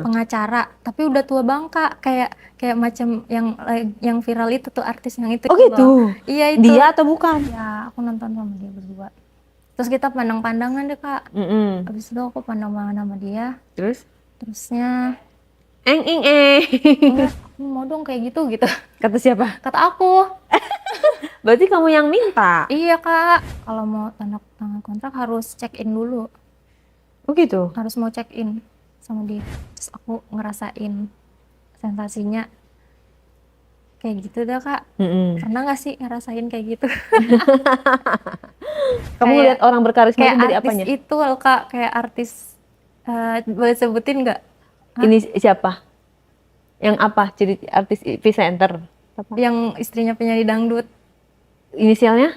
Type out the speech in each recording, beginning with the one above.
pengacara, tapi udah tua bangka, kayak macam yang viral itu tuh, artis yang itu Oh loh. gitu? Iya itu. Dia atau bukan? Ya, aku nonton sama dia berdua. Terus kita pandang-pandangan deh Kak. Habis itu aku pandang-pandangan sama dia. Terusnya, Eng eng eng. enggak, aku mau dong kayak gitu. Kata siapa? Kata aku. Berarti kamu yang minta? Iya Kak, kalau mau tanda tangan kontrak harus check in dulu. Oh gitu? Harus mau check in sama dia. Terus aku ngerasain sensasinya kayak gitu dah Kak. Pernah nggak sih ngerasain kayak gitu? Kamu Kayak- lihat orang berkarisma Kayak itu dari artis apanya? itu loh Kak, kayak artis, boleh sebutin nggak? Hah? Ini siapa? Yang apa? Jadi artis presenter? Apa? Yang istrinya penyanyi dangdut. Inisialnya?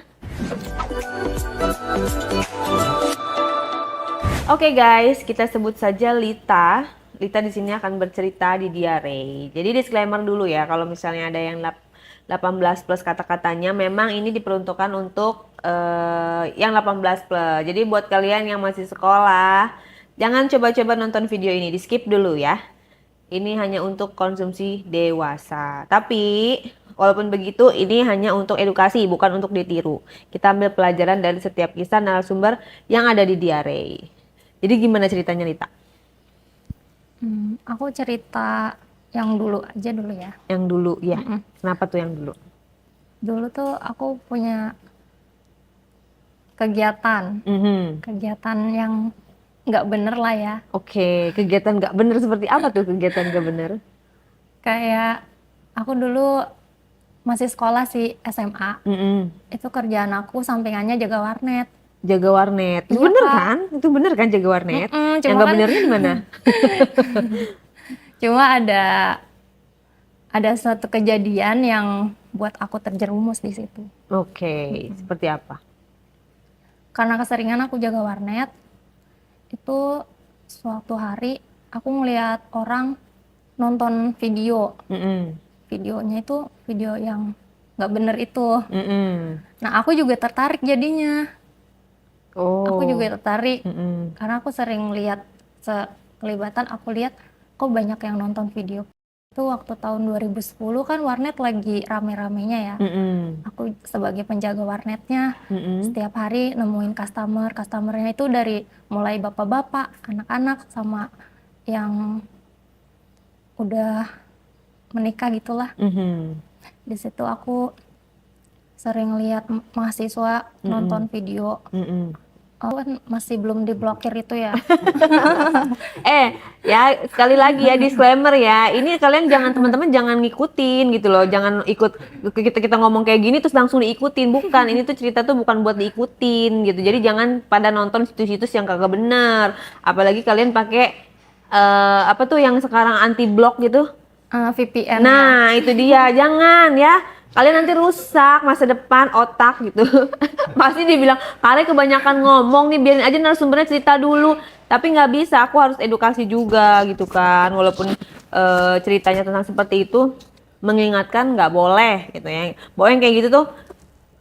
Oke guys, kita sebut saja Lita. Lita di sini akan bercerita di diare. Jadi disclaimer dulu ya, kalau misalnya ada yang 18 plus kata-katanya, memang ini diperuntukkan untuk yang 18 plus. Jadi buat kalian yang masih sekolah, jangan coba-coba nonton video ini, di skip dulu ya. Ini hanya untuk konsumsi dewasa. Tapi walaupun begitu, ini hanya untuk edukasi, bukan untuk ditiru. Kita ambil pelajaran dari setiap kisah narasumber yang ada di diare. Jadi gimana ceritanya Lita? Aku cerita yang dulu aja dulu ya. Yang dulu ya. Kenapa tuh yang dulu? Dulu tuh aku punya kegiatan yang nggak bener lah ya. Oke, kegiatan nggak bener seperti apa tuh kegiatan nggak bener? Kayak aku dulu masih sekolah sih, SMA. Itu kerjaan aku sampingannya jaga warnet. Jaga warnet. Itu Iya, bener Kak. kan? Itu bener kan jaga warnet? Yang cuma nggak kan- benernya di mana? Cuma ada suatu kejadian yang buat aku terjerumus di situ. Oke, seperti apa? Karena keseringan aku jaga warnet, itu suatu hari aku ngeliat orang nonton video. Videonya itu video yang nggak bener itu. Nah, aku juga tertarik jadinya. Aku juga tertarik karena aku sering lihat kelibatan, aku lihat kok banyak yang nonton video. Itu waktu tahun 2010 kan warnet lagi rame-ramenya ya. Aku sebagai penjaga warnetnya, setiap hari nemuin customernya itu dari mulai bapak-bapak, anak-anak, sama yang udah menikah gitulah. Di situ aku sering lihat mahasiswa nonton video. Aku kan masih belum diblokir itu ya. Ya sekali lagi ya disclaimer ya. Ini kalian teman-teman jangan ngikutin gitu loh. Jangan ikut kita ngomong kayak gini terus langsung diikutin. Bukan, ini tuh cerita tuh bukan buat diikutin gitu. Jadi jangan pada nonton situs-situs yang kagak benar. Apalagi kalian pakai apa tuh yang sekarang anti blok gitu. VPN Nah, ya. itu dia. Jangan ya. Kalian nanti rusak masa depan otak gitu. Pasti dibilang, kalian kebanyakan ngomong nih, biarin aja narasumbernya cerita dulu. Tapi nggak bisa, aku harus edukasi juga gitu kan. Walaupun ceritanya tentang seperti itu, mengingatkan nggak boleh gitu ya. Bahwa yang kayak gitu tuh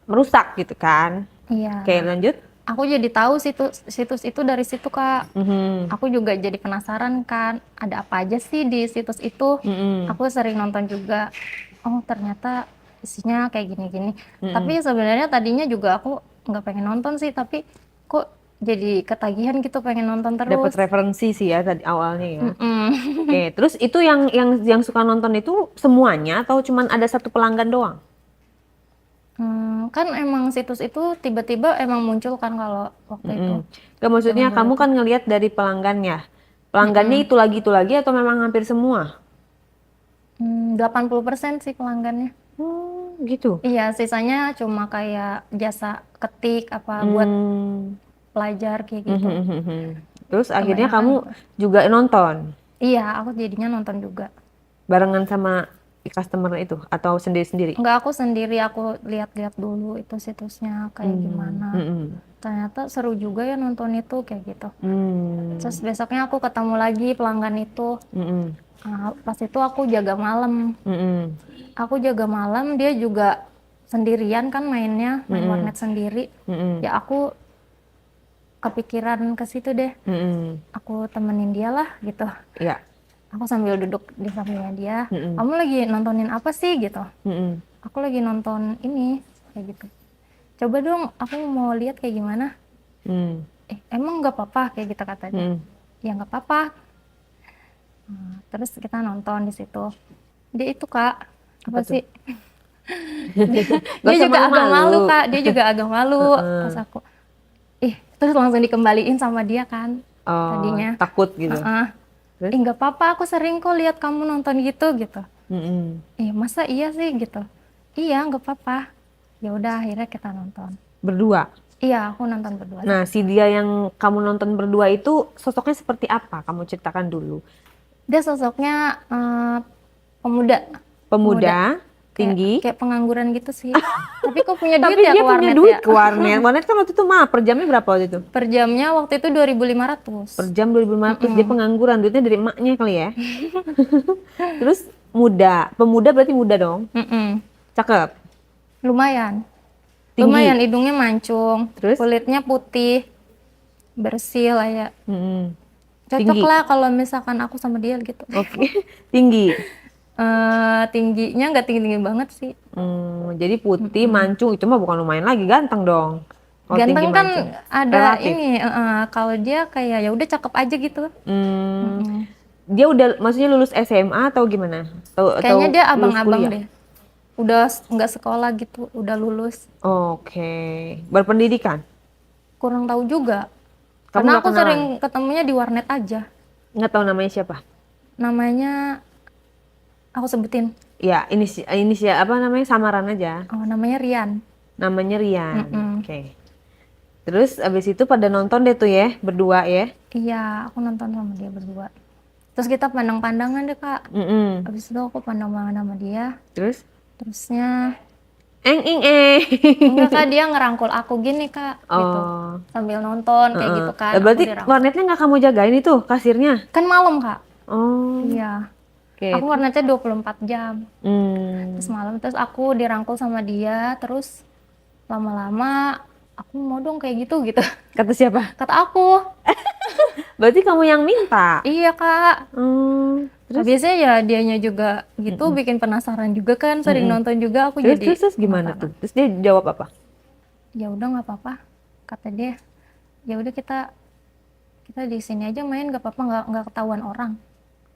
merusak gitu kan. Iya. Oke, lanjut. Aku jadi tahu situs itu dari situ Kak. Aku juga jadi penasaran kan, ada apa aja sih di situs itu. Aku sering nonton juga. Oh ternyata isinya kayak gini-gini. Tapi sebenarnya tadinya juga aku nggak pengen nonton sih, tapi kok jadi ketagihan gitu pengen nonton terus. Dapat referensi sih ya tadi awalnya ya. Oke, terus itu yang suka nonton itu semuanya atau cuman ada satu pelanggan doang? Kan emang situs itu tiba-tiba emang muncul kan kalau waktu itu. Gak, maksudnya kamu kan ngelihat dari pelanggannya. Pelanggannya itu lagi atau memang hampir semua? 80% sih pelanggannya. Gitu. Iya, sisanya cuma kayak jasa ketik apa buat pelajar kayak gitu. Terus akhirnya Kebanyakan kamu itu. juga nonton Iya, aku jadinya nonton juga. barengan sama customer itu atau sendiri-sendiri? Enggak, aku sendiri, aku lihat-lihat dulu itu situsnya kayak gimana. Ternyata seru juga ya nonton itu kayak gitu. Terus besoknya aku ketemu lagi pelanggan itu. Pas itu aku jaga malam. Aku jaga malam, dia juga sendirian kan mainnya, main warnet sendiri. Ya aku kepikiran ke situ deh. Aku temenin dia lah gitu. Iya. Aku sambil duduk di sampingnya dia, Mm-mm. kamu lagi nontonin apa sih gitu? Mm-mm. Aku lagi nonton ini, kayak gitu. Coba dong, aku mau lihat kayak gimana. Mm. Emang nggak apa-apa kayak gitu kata dia. Mm. Ya nggak apa-apa. Terus kita nonton di situ. Dia itu Kak, Apa apa tuh? sih? Dia, Gak dia usah juga agak malu malu-malu. Kak, dia juga agak malu. Pas Heeh. aku, terus langsung dikembaliin sama dia kan, Oh, tadinya. takut gitu. Heeh. Terus? Nggak apa-apa, aku sering kok lihat kamu nonton gitu gitu. Mm-mm. Masa iya sih gitu? Iya, nggak apa-apa. Ya udah, akhirnya kita nonton. Berdua. Iya, aku nonton berdua Nah, sama si dia yang kamu nonton berdua itu sosoknya seperti apa? Kamu ceritakan dulu. dia. Sosoknya pemuda, pemuda Pemuda, kayak tinggi. kayak pengangguran gitu sih. Tapi kok punya duit Tapi ya dia ke punya warnet duit ya? ke warnet. Warnet kan waktu itu mah per jamnya berapa waktu itu? Per jamnya waktu itu 2.500. Per jam 2.500. Dia Mm-mm. pengangguran, duitnya dari emaknya kali ya. Terus muda. Pemuda berarti muda dong. Mm-mm. Cakep. Lumayan. Tinggi. Lumayan, hidungnya mancung, Terus? kulitnya putih, bersih lah ya. Mm-mm. Cocok Tinggi. lah kalau misalkan aku sama dia gitu. Oke. Tinggi. Tingginya nggak tinggi-tinggi banget sih. Jadi putih, Mm-mm. mancung itu mah bukan lumayan lagi, ganteng dong. Kalau tinggi Ganteng kan mancung. ada Relatif. ini, kalau dia kayak ya udah cakep aja gitu. Hmm, Mm-mm. dia udah maksudnya lulus SMA atau gimana? Atau Kayaknya dia lulus abang-abang kuliah? deh. Udah nggak sekolah gitu, udah lulus. Oke. Berpendidikan. Kurang tahu juga. Kamu Karena nggak aku kenalan? sering ketemunya di warnet aja. Nggak tahu namanya siapa? Namanya aku sebutin, Ya, inisial apa namanya? Samaran aja. namanya Rian. Namanya Rian. Mm-mm. Oke. Terus abis itu pada nonton deh tuh ya, berdua ya. Iya, aku nonton sama dia berdua. Terus kita pandang-pandangan deh Kak. Mm-mm. Habis itu aku pandang-pandangan sama dia. Terus? Terusnya, Eng ing eh. enggak Kak, dia ngerangkul aku gini Kak, gitu. Oh. Sambil nonton kayak Heeh. gitu Lah, kan, aku berarti dirangkul. warnetnya nggak kamu jagain itu kasirnya? Kan malam Kak. Oh, Iya. oke. Aku warnetnya 24 jam. Terus Hmm. malam, terus aku dirangkul sama dia, terus lama-lama aku mau dong kayak gitu gitu. Kata siapa? Kata aku, Berarti kamu yang minta. iya Kak. Terus? Biasanya ya dianya juga gitu Mm-mm. bikin penasaran juga kan, sering Mm-mm. nonton juga aku Terus, jadi terus gimana tuh? penasaran. Terus dia jawab apa? Ya udah nggak apa-apa, kata dia. Ya udah kita kita di sini aja main, nggak apa-apa, nggak ketahuan orang.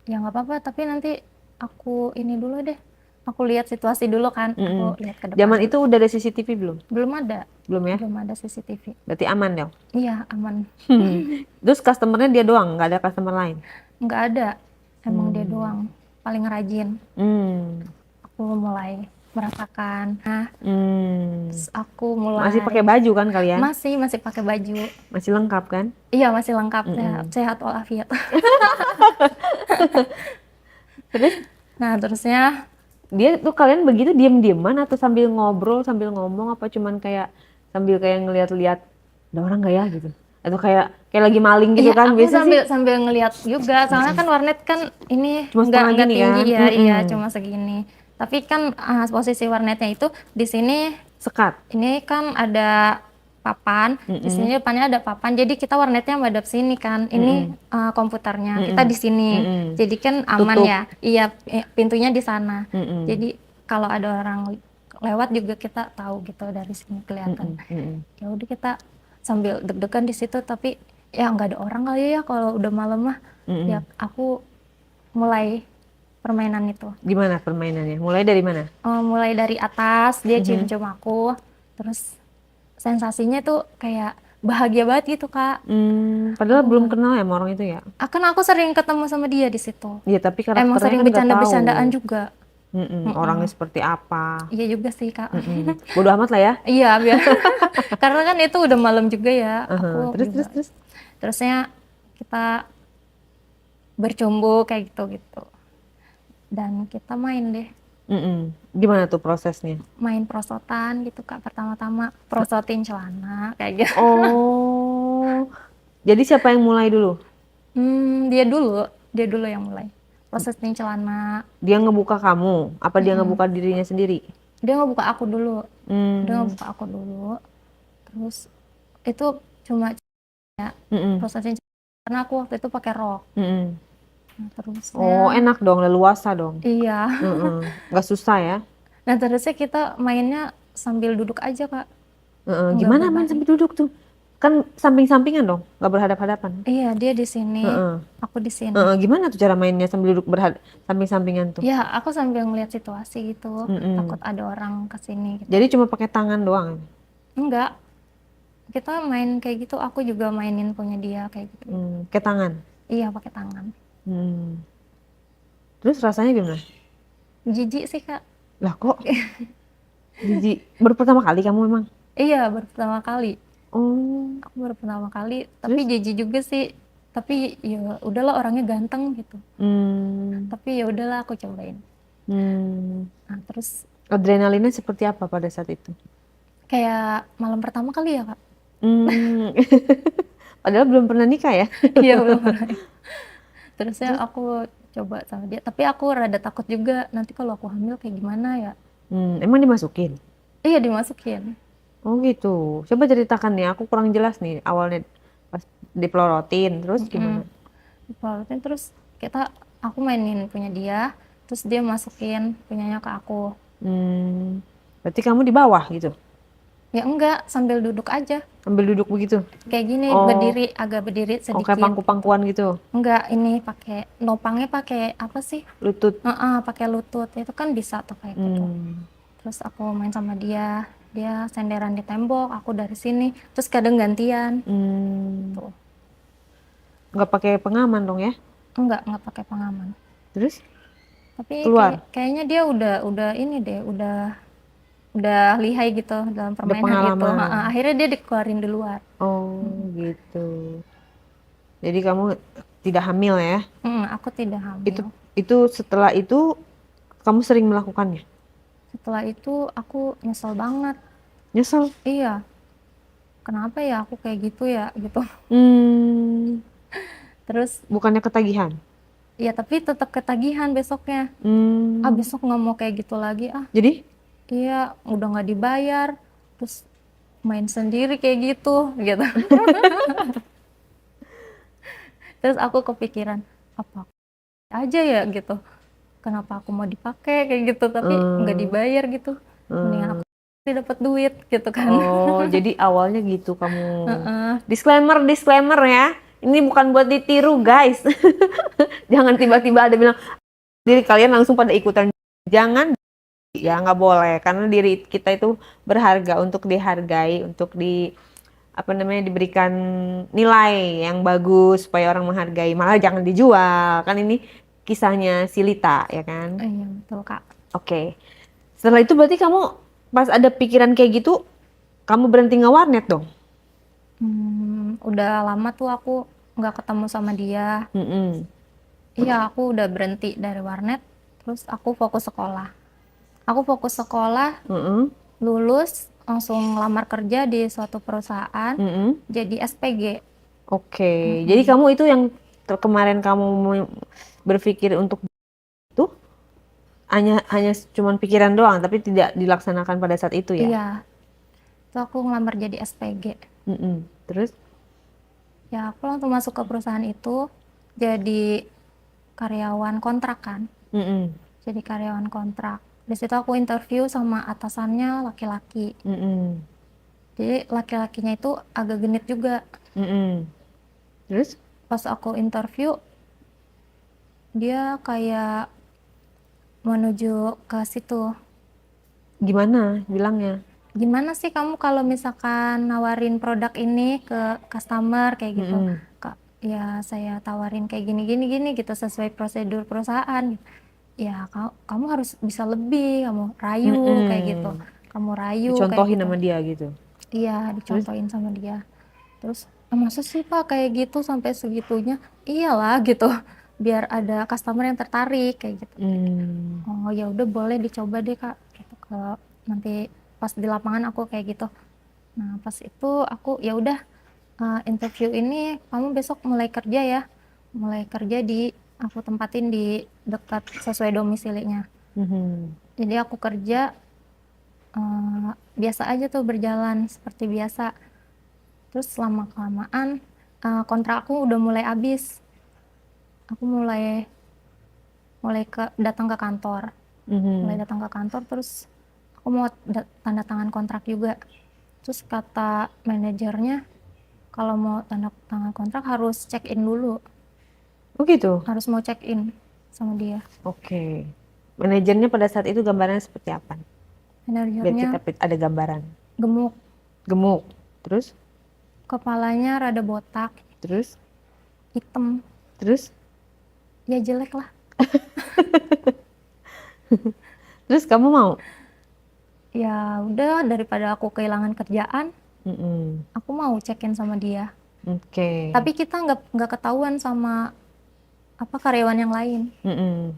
Ya nggak apa-apa, tapi nanti aku ini dulu deh. Aku lihat situasi dulu kan, Mm-mm. aku lihat ke Zaman depan. itu udah ada CCTV belum? Belum ada, Belum ya? belum ada CCTV. Berarti aman dong. Iya aman, Terus customernya dia doang, nggak ada customer lain? nggak ada. Emang dia Hmm. doang paling rajin. Hmm. Aku mulai merasakan. Nah, Hmm. terus aku mulai Masih pakai baju kan kalian? masih pakai baju. Masih lengkap kan? Iya masih lengkap, sehat, Mm-mm. sehat walafiat. Terus Nah terusnya dia tuh kalian begitu diem-dieman atau sambil ngobrol sambil ngomong apa cuman kayak sambil kayak ngeliat-liat ada orang nggak ya gitu atau kayak lagi maling gitu iya kan aku biasa sih sambil ngelihat juga, soalnya kan warnet kan ini cuma setengah nggak gini tinggi kan. ya, iya cuma segini. Tapi kan posisi warnetnya itu di sini, Sekat. ini kan ada papan, di sini depannya ada papan, jadi kita warnetnya madep sini kan. Ini komputernya kita di sini, jadi kan aman Tutup. ya. Iya, pintunya di sana. Mm-mm. Jadi kalau ada orang lewat juga kita tahu gitu dari sini kelihatan. Mm-mm. Ya udah kita sambil deg-degan di situ, tapi ya nggak ada orang kali ya kalau udah malam mah. Mm-mm. Ya aku mulai permainan itu. Gimana permainannya mulai dari mana? Mulai dari atas dia cium-cium aku, terus sensasinya tuh kayak bahagia banget gitu Kak. Padahal belum kenal ya sama orang itu ya. Akan aku sering ketemu sama dia di situ. Iya tapi Emang karakternya sering kan nggak tahu. bercanda-bercandaan juga. Orangnya seperti apa. Iya juga sih Kak. Bodoh amat lah ya. Iya biar karena kan itu udah malam juga ya. Aku Terus juga. terus Terusnya kita bercumbu kayak gitu-gitu. Dan kita main deh. Gimana tuh prosesnya? Main prosotan gitu Kak. Pertama-tama prosotin celana kayak gitu. Oh, jadi siapa yang mulai dulu? Dia dulu yang mulai. Prosotin celana. Dia ngebuka kamu? Apa dia ngebuka dirinya sendiri? Dia ngebuka aku dulu. Dia Hmm. ngebuka aku dulu. Terus itu cuma ya, Mm-mm. prosotin celana, karena aku waktu itu pakai rok. Mm-mm. Nah, Oh, terusnya enak dong, leluasa dong. iya. Heeh. Nggak susah ya. Nah, terusnya kita mainnya sambil duduk aja, Kak. Heeh. Nggak Gimana main berbaring. sambil duduk tuh? Kan samping-sampingan dong, nggak berhadap-hadapan. Iya, dia di sini, Heeh. aku di sini. Heeh. Gimana tuh cara mainnya sambil duduk samping-sampingan tuh? Ya, aku sambil ngeliat situasi gitu. Mm-mm. Takut ada orang ke sini gitu. Jadi cuma pakai tangan doang. Enggak, kita main kayak gitu. Aku juga mainin punya dia kayak gitu. Ke tangan. Iya, pakai tangan. Hmm. Terus rasanya gimana? Jijik sih, Kak. Lah kok jijik? Baru pertama kali kamu memang? Iya, baru pertama kali. Oh, Aku baru pertama kali, tapi terus? jijik juga sih. Tapi ya udahlah, orangnya ganteng gitu. Hmm, Tapi ya udahlah, aku cobain. hmm. Nah, terus Adrenalinnya seperti apa pada saat itu? kayak malam pertama kali ya, Kak. Hmm. Padahal belum pernah nikah ya? Iya, belum pernah. Terusnya Terus? aku coba sama dia, tapi aku rada takut juga nanti kalau aku hamil kayak gimana ya. Emang dimasukin? Iya, dimasukin. Oh gitu. Coba ceritakan nih, aku kurang jelas nih awalnya pas dipelorotin, terus gimana? Mm-mm. Dipelorotin, terus aku mainin punya dia, terus dia masukin punyanya ke aku. Hmm, berarti kamu di bawah gitu, Ya enggak, sambil duduk aja sambil duduk begitu. kayak gini, Oh, berdiri, agak berdiri oh kayak sedikit gitu. pangku-pangkuan gitu, Enggak, ini pakai nopangnya pakai apa sih? lutut. Heeh, pakai lutut itu kan bisa tuh kayak gitu. Hmm, Terus aku main sama dia, dia senderan di tembok, aku dari sini, terus kadang gantian hmm, tuh. nggak pakai pengaman dong ya? Enggak pakai pengaman. Terus Tapi keluar, kayaknya dia udah ini deh, udah lihai gitu dalam udah permainan itu. Heeh, pengalaman. akhirnya dia dikeluarin di luar. Oh gitu. Jadi kamu tidak hamil ya? Aku tidak Itu hamil. itu setelah itu kamu sering melakukannya? Setelah itu aku nyesel banget. Nyesel? Iya, kenapa ya aku kayak gitu ya gitu. Hmm, Terus bukannya ketagihan? ya tapi tetap ketagihan besoknya. Ah, Hmm, besok nggak mau kayak gitu lagi ah. jadi Iya, udah nggak dibayar, terus main sendiri kayak gitu, gitu. Terus aku kepikiran, apa aja ya gitu. Kenapa aku mau dipakai kayak gitu, tapi nggak hmm, dibayar gitu. Mendingan hmm. aku dapat duit gitu kan. Oh, jadi awalnya gitu kamu. Heeh. Disclaimer, disclaimer ya. Ini bukan buat ditiru, guys. Jangan tiba-tiba ada bilang diri kalian langsung pada ikutan. Jangan, ya nggak boleh. Karena diri kita itu berharga untuk dihargai, untuk apa namanya diberikan nilai yang bagus supaya orang menghargai. Malah jangan dijual. Kan ini kisahnya si Lita, ya kan? Iya betul Kak. Oke. Setelah itu berarti kamu pas ada pikiran kayak gitu, kamu berhenti ngewarnet dong? Udah lama tuh aku nggak ketemu sama dia. Mm-mm. Iya, aku udah berhenti dari warnet, terus aku fokus sekolah. Aku fokus sekolah, Mm-mm. lulus, langsung lamar kerja di suatu perusahaan, Mm-mm. jadi SPG. Oke, jadi Mm-mm. kamu itu yang kemarin kamu berpikir untuk itu hanya hanya cuman pikiran doang, tapi tidak dilaksanakan pada saat itu ya? Iya, itu aku ngelamar jadi SPG. Mm-mm. Terus? Ya, aku langsung masuk ke perusahaan itu, jadi karyawan kontrak kan. Mm-mm. Jadi karyawan kontrak. Di situ aku interview sama atasannya laki-laki. Mm-mm. Jadi laki-lakinya itu agak genit juga. Mm-mm. Terus? Pas aku interview, dia kayak menuju ke situ. Gimana bilangnya? Gimana sih kamu kalau misalkan nawarin produk ini ke customer kayak gitu? Mm-mm. Kak, ya saya tawarin kayak gini gini gini gitu sesuai prosedur perusahaan. Ya kamu harus bisa lebih, kamu rayu kayak gitu. Mm-mm. Kamu rayu kayak Dicontohin gitu. sama dia gitu. Iya, Terus? dicontohin sama dia. Terus, masa sih Pak kayak gitu sampai segitunya? Iyalah gitu. Biar ada customer yang tertarik kayak gitu. Mm. Oh ya udah boleh dicoba deh Kak. Gitu ke nanti pas di lapangan aku kayak gitu. Nah, pas itu aku ya udah interview ini kamu besok mulai kerja ya. Mulai kerja di aku tempatin di dekat sesuai domisilinya. Mhm. Jadi aku kerja biasa aja tuh berjalan seperti biasa. Terus lama kelamaan kontrak aku udah mulai habis. aku mulai datang ke kantor. Mulai datang ke kantor, terus aku mau tanda tangan kontrak juga. Terus kata manajernya, kalau mau tanda tangan kontrak harus check in dulu. Oh gitu? Harus mau check in sama dia. Oke. Manajernya pada saat itu gambarannya seperti apa? Biar Manajernya kita ada gambaran. gemuk, Gemuk. Terus? kepalanya rada botak, Terus? hitam. Terus? Ya jelek lah. Terus kamu mau? Ya udah, daripada aku kehilangan kerjaan, Mm-mm. aku mau check in sama dia. Oke. Tapi kita nggak ketahuan sama apa karyawan yang lain. Mm-mm.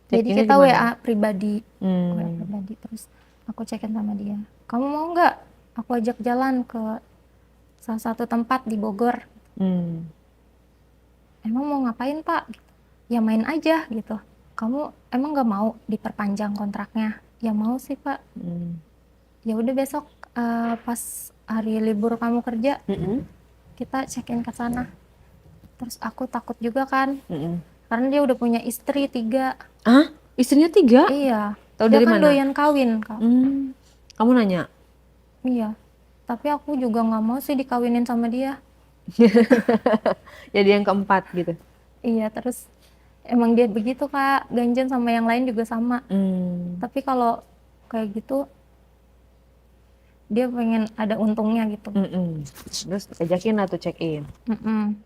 Jadi Check-innya kita di mana? WA pribadi, WA Hmm. pribadi. Terus aku check in sama dia. Kamu mau nggak? Aku ajak jalan ke salah satu tempat di Bogor. Hmm. Emang mau ngapain Pak? Gitu. Ya main aja gitu. Kamu emang nggak mau diperpanjang kontraknya? Ya mau sih Pak. Hmm. Ya udah besok pas hari libur kamu kerja Mm-mm. kita check in ke sana. Terus aku takut juga kan, Mm-mm. karena dia udah punya istri 3. Ah, istrinya 3? Iya, Tahu dia dari kan mana? doyan kawin Kak. Kamu nanya? Iya, tapi aku juga nggak mau sih dikawinin sama dia. Jadi yang keempat gitu. Iya, terus emang dia begitu Kak, ganjen sama yang lain juga sama. Hmm. Tapi kalau kayak gitu, dia pengen ada untungnya gitu. Mm-mm. Terus ajakin atau check in? Mm-mm.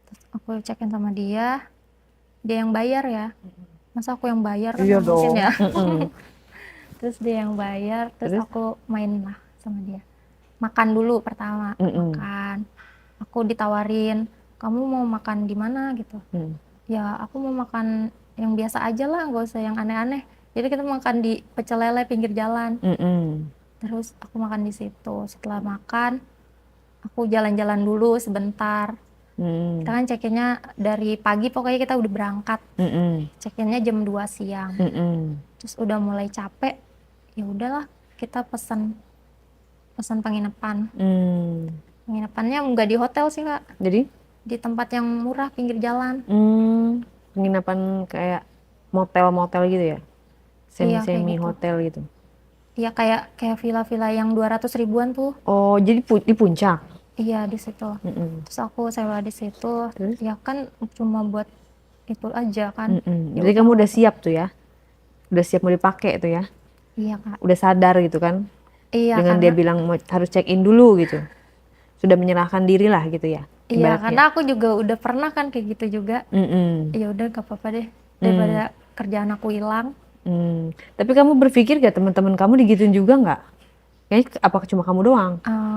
Terus aku check in sama dia yang bayar ya. Masa aku yang bayar kan Iya nggak mungkin dong. ya. Mm-mm. Terus dia yang bayar, terus Terus? aku main lah sama dia. Makan dulu pertama, Mm-mm. makan. Aku ditawarin, kamu mau makan di mana gitu. Mm. Ya aku mau makan yang biasa aja lah, nggak usah yang aneh-aneh. Jadi kita makan di pecel lele pinggir jalan. Mm-mm. Terus aku makan di situ. Setelah makan, aku jalan-jalan dulu sebentar. Mm. Kita kan check-innya dari pagi, pokoknya kita udah berangkat. Mm-mm. Check-innya jam 2 siang. Mm-mm. Terus udah mulai capek, ya udahlah kita pesan penginapan. Penginapannya nggak di hotel sih Kak, Jadi? di tempat yang murah pinggir jalan. Penginapan kayak motel-motel gitu ya? Iya kayak Semi-semi gitu. hotel gitu. Iya kayak villa-villa yang 200 ribuan tuh. Oh, jadi di puncak? Iya di situ. Mm-mm. Terus aku sewa di situ. Terus? Ya kan cuma buat itu aja kan. Mm-mm. Ya Jadi udah kamu nggak udah apa-apa. siap tuh ya? Udah siap mau dipakai tuh ya? Iya Kak. Udah sadar gitu kan? Iya Dengan karena dia bilang harus check in dulu gitu. Sudah menyerahkan diri lah gitu ya, ibaratnya. aku juga udah pernah kan kayak gitu juga. Mm-mm. Ya udah gak apa-apa deh Mm. daripada kerjaan aku hilang. Tapi kamu berpikir gak teman-teman kamu digituin juga nggak? Kayaknya apa cuma kamu doang?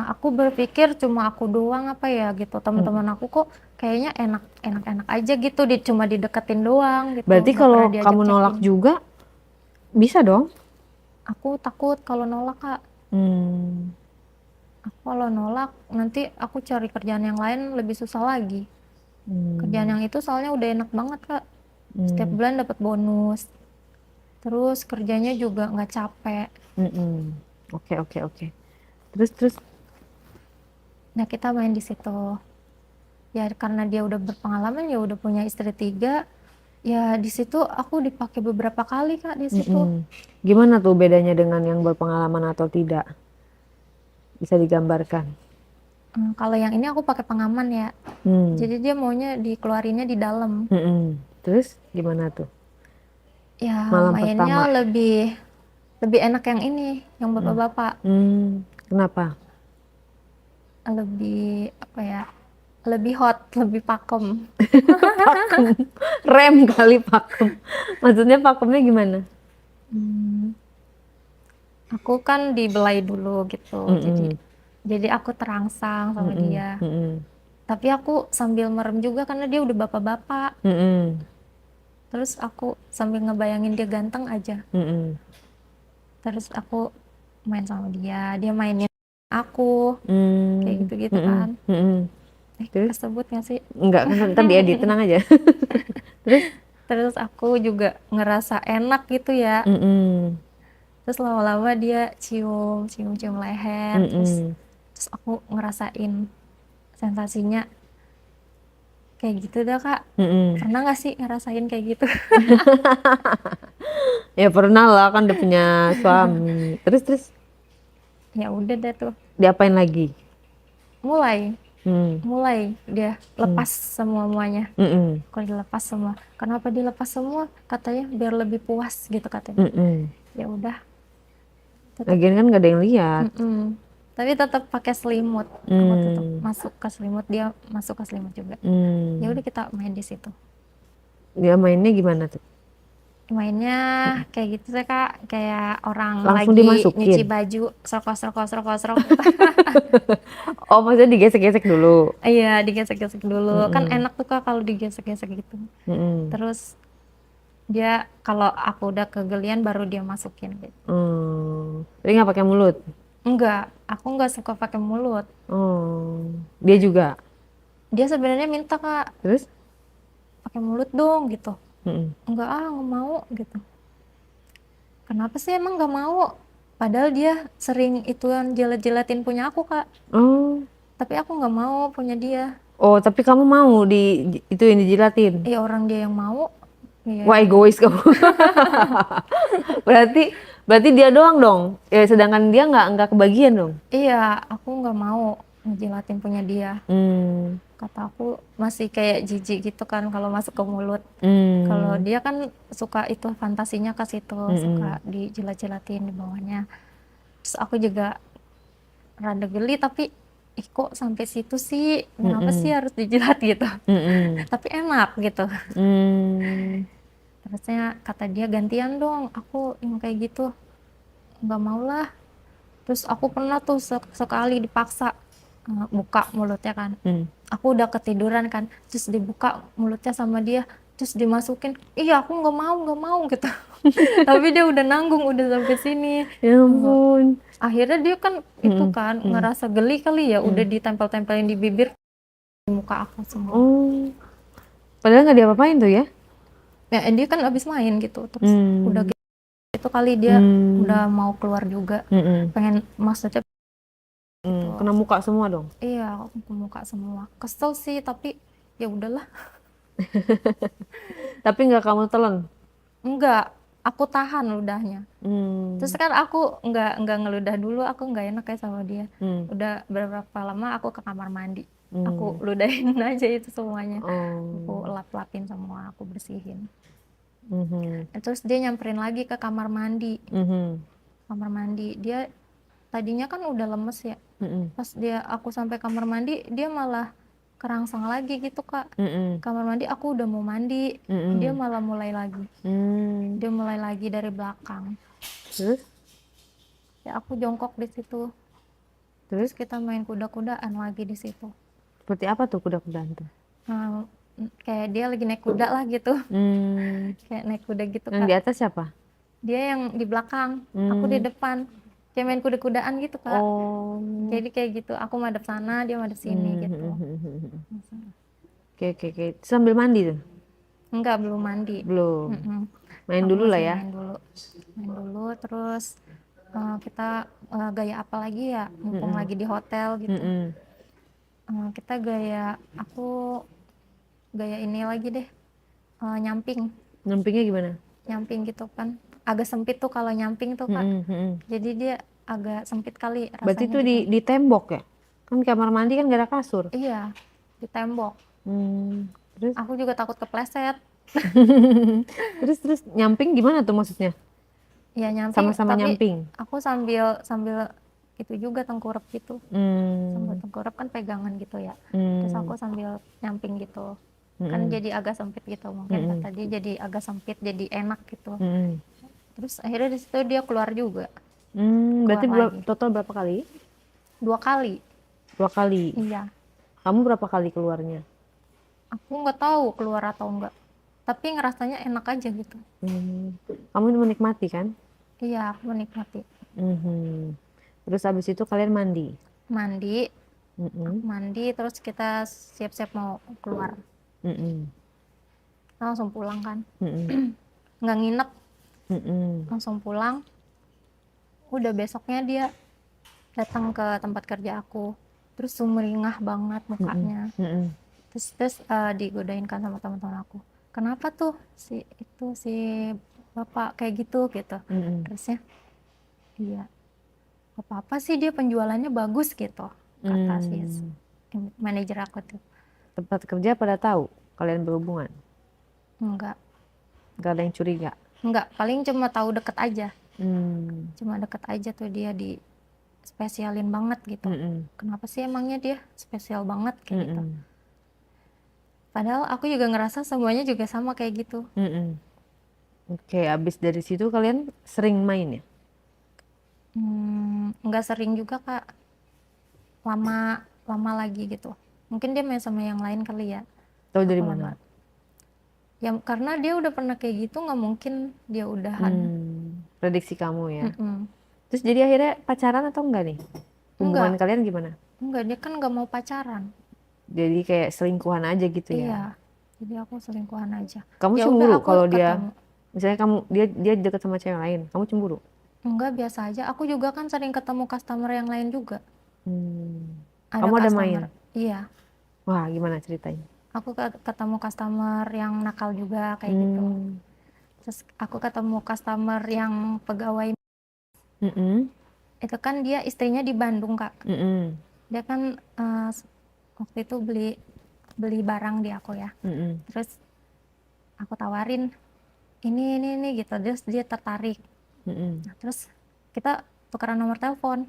Aku berpikir cuma aku doang apa ya gitu. Mm. Teman-teman aku kok kayaknya enak-enak aja gitu, cuma dideketin doang gitu, Berarti nggak pernah kalau diajak kamu check nolak in. juga bisa dong? Aku takut kalau nolak Kak. Hmm. Aku kalau nolak nanti aku cari kerjaan yang lain lebih susah lagi. Kerjaan Hmm. yang itu soalnya udah enak banget Kak. Setiap Hmm. bulan dapat bonus. Terus kerjanya juga nggak capek. Mm-mm. Oke, oke, oke. Terus. Nah kita main di situ. Ya karena dia udah berpengalaman, ya udah punya istri 3. Ya di situ aku dipakai beberapa kali Kak di situ. Mm-mm. Gimana tuh bedanya dengan yang berpengalaman atau tidak? Bisa digambarkan? Kalau yang ini aku pakai pengaman ya. Hmm. Jadi dia maunya dikeluarinnya di dalam. Mm-mm. Terus gimana tuh? Ya Malam mainnya pertama. lebih enak yang ini, yang Hmm. bapak-bapak. Kenapa? Lebih apa ya? Lebih hot, lebih pakem. Pakem. Rem kali pakem. Maksudnya pakemnya gimana? Hmm, aku kan dibelai dulu gitu. Jadi Mm-mm. jadi aku terangsang sama Mm-mm. dia. Mm-mm. Tapi aku sambil merem juga karena dia udah bapak-bapak. Mm-mm. Terus aku sambil ngebayangin dia ganteng aja. Mm-mm. Terus aku main sama dia, dia mainin aku, kayak Mm. gitu-gitu Mm-mm. kan. Mm-mm. Terus? Kesebut gak sih? Enggak kan ntar diedit, tenang aja. Terus? Terus aku juga ngerasa enak gitu ya. Mm-mm. Terus lama-lama dia cium leher. Terus Mm-mm. aku ngerasain sensasinya kayak gitu dah Kak. Mm-mm. Pernah nggak sih ngerasain kayak gitu? Ya pernah lah, kan udah punya suami. Terus Ya udah deh tuh, diapain lagi? mulai Hmm. mulai dia Hmm. lepas semuanya. Mm-mm. Kalau dilepas semua, kenapa dilepas semua? Katanya biar lebih puas gitu katanya. Mm-mm. Ya udah, tetap. Lagian kan gak ada yang lihat. Tapi tetap pakai selimut. Aku tetap Hmm. masuk ke selimut, dia masuk ke selimut juga. Ya Hmm. udah kita main di situ. Dia mainnya gimana tuh? Mainnya kayak gitu sih Kak, kayak orang Langsung lagi nyuci dimasukin. baju, serokok serokok serokok serokok gitu. Oh, maksudnya digesek-gesek dulu. Iya, digesek-gesek dulu. Kan Mm-mm. enak tuh Kak kalau digesek-gesek gitu. Mm-mm. Terus dia kalau aku udah kegelian baru dia masukin gitu. Tapi nggak pakai mulut. Enggak, aku nggak suka pakai mulut. Oh, dia juga. Dia sebenarnya minta Kak, Terus? pakai mulut dong gitu. Mm-mm. Enggak ah, nggak mau gitu. Kenapa sih emang nggak mau? Padahal dia sering ituan jilat-jilatin punya aku Kak. Oh, Tapi aku nggak mau punya dia. oh, tapi kamu mau itu yang dijilatin? Orang dia yang mau, ya Wah, egois kamu. Berarti, berarti dia doang dong. Ya, sedangkan dia nggak kebagian dong. iya, aku nggak mau ngejilatin punya dia. Hmm. Kata aku masih kayak jijik gitu kan kalau masuk ke mulut. Kalau Hmm. dia kan suka itu fantasinya ke situ, suka Mm-mm. dijilat-jilatin di bawahnya. Terus aku juga rada geli tapi ih kok sampai situ sih? Kenapa sih Mm-mm. harus dijilat gitu? Mm-mm. Tapi enak gitu. Hmm. Terusnya kata dia gantian dong, aku yang kayak gitu nggak mau lah. Terus aku pernah tuh sekali dipaksa buka mulutnya kan. Hmm. Aku udah ketiduran kan, terus dibuka mulutnya sama dia, terus dimasukin. Iya aku nggak mau gitu. Tapi dia udah nanggung, udah sampai sini. Ya Eh, ampun. Akhirnya dia kan itu Mm-mm. kan Mm. ngerasa geli kali ya, udah Mm. ditempel-tempelin di bibir, di muka aku semua. Oh, padahal nggak diapa-apain tuh ya? Ya dia kan abis main gitu, terus udah Hmm. gitu kali dia Hmm. udah mau keluar juga, Mm-mm. pengen maksudnya gitu. Kena muka semua dong. Iya, ke muka semua. Kesel sih, tapi ya udahlah. Tapi nggak kamu telan. Enggak, aku tahan ludahnya. Terus Hmm. kan aku nggak ngeludah dulu, aku nggak enak kayak sama dia. Hmm. Udah beberapa lama aku ke kamar mandi. Aku Hmm. ludahin aja itu semuanya. Aku Oh. lap-lapin semua, aku bersihin. Mhm. Terus dia nyamperin lagi ke kamar mandi. Mhm. Kamar mandi, dia tadinya kan udah lemes ya. Mhm. Pas aku sampai kamar mandi, dia malah kerangsang lagi gitu Kak. Mhm. Kamar mandi aku udah mau mandi, dia Mhm. malah mulai lagi. Hmm. Dia mulai lagi dari belakang. Terus? Ya aku jongkok di situ. Terus Terus? kita main kuda-kudaan lagi di situ. Seperti apa tuh kuda-kudaan tuh? Nah, kayak dia lagi naik kuda lah gitu. Hmm. Kayak naik kuda gitu Yang Kak. di atas siapa? Dia yang di belakang, aku di Hmm. depan. Kayak main kuda-kudaan gitu Kak. Oh. Jadi kayak gitu, aku madep sana, dia madep sini gitu. Hmm. Oke, oke, oke. Sambil mandi tuh? Enggak, belum mandi. Belum. Main Aku dulu lah masih ya. main dulu terus kita gaya apa lagi ya, mumpung Mm-mm. lagi di hotel gitu. Mm-mm. Kita aku gaya ini lagi deh, nyamping Nyampingnya gimana? nyamping gitu kan, agak sempit tuh kalau nyamping tuh Kak, Mm-mm. Mm-mm. jadi dia agak sempit kali Berarti rasanya tuh gitu. di tembok ya? Kan kamar mandi kan gak ada kasur. Iya, di tembok. Terus? Aku juga takut kepleset. Terus nyamping gimana tuh maksudnya? Ya nyamping, Sama-sama tapi nyamping. aku sambil sambil itu juga tengkurap gitu, sambil Hmm. tengkurap kan pegangan gitu ya. Terus Hmm. aku sambil nyamping gitu, kan Mm-mm. jadi agak sempit gitu, mungkin Mm-mm. kata dia jadi agak sempit, jadi enak gitu. Mm-mm. Terus akhirnya di situ dia keluar juga, Berarti keluar lagi total berapa kali? 2 kali. 2 kali. Iya, Kamu berapa kali keluarnya? aku nggak tahu keluar atau enggak, tapi ngerasanya enak aja gitu. Kamu menikmati kan? Iya, aku menikmati. Mhm. Terus abis itu kalian mandi. Mandi, aku Mm-mm. mandi terus kita siap-siap mau keluar. Mm-mm. Kita langsung pulang kan, Mm-mm. nggak nginep, Mm-mm. langsung pulang. Udah besoknya dia datang ke tempat kerja aku, terus sumringah banget Mm-mm. mukanya. Mm-mm. Terus digodain kan sama teman-teman aku. Kenapa tuh si bapak kayak gitu gitu. Terusnya iya, apa-apa sih dia penjualannya bagus gitu, kata si manajer aku tuh. Tempat kerja pada tahu kalian berhubungan? Enggak, Gak ada yang curiga? paling cuma tahu deket aja. Hmm. Cuma deket aja tuh dia di spesialin banget gitu. Kenapa sih emangnya dia spesial banget kayak gitu. Padahal aku juga ngerasa semuanya juga sama kayak gitu. Oke, abis dari situ kalian sering main ya? Nggak sering juga Kak, lama lagi gitu. Mungkin dia main sama yang lain kali ya. Tahu dari Aku mana? lama. Ya karena dia udah pernah kayak gitu, nggak mungkin dia udahan. Prediksi kamu ya. Mm-mm. Terus jadi akhirnya pacaran atau enggak nih? Hubungan Enggak, kalian gimana? dia kan nggak mau pacaran. Jadi kayak selingkuhan aja gitu ya? Iya, jadi aku selingkuhan aja. Kamu Ya udah cemburu aku kalau dia, ketemu. misalnya dia deket sama cewek lain, kamu cemburu? Enggak, biasa aja. Aku juga kan sering ketemu customer yang lain juga. Ada Kamu ada main? customer, iya. Wah, gimana ceritanya? Aku ketemu customer yang nakal juga kayak gitu. Terus aku ketemu customer yang pegawai. Itu kan dia istrinya di Bandung Kak. Dia kan waktu itu beli barang di aku ya. Terus aku tawarin ini gitu. Terus dia tertarik. Nah, terus kita tukeran nomor telepon.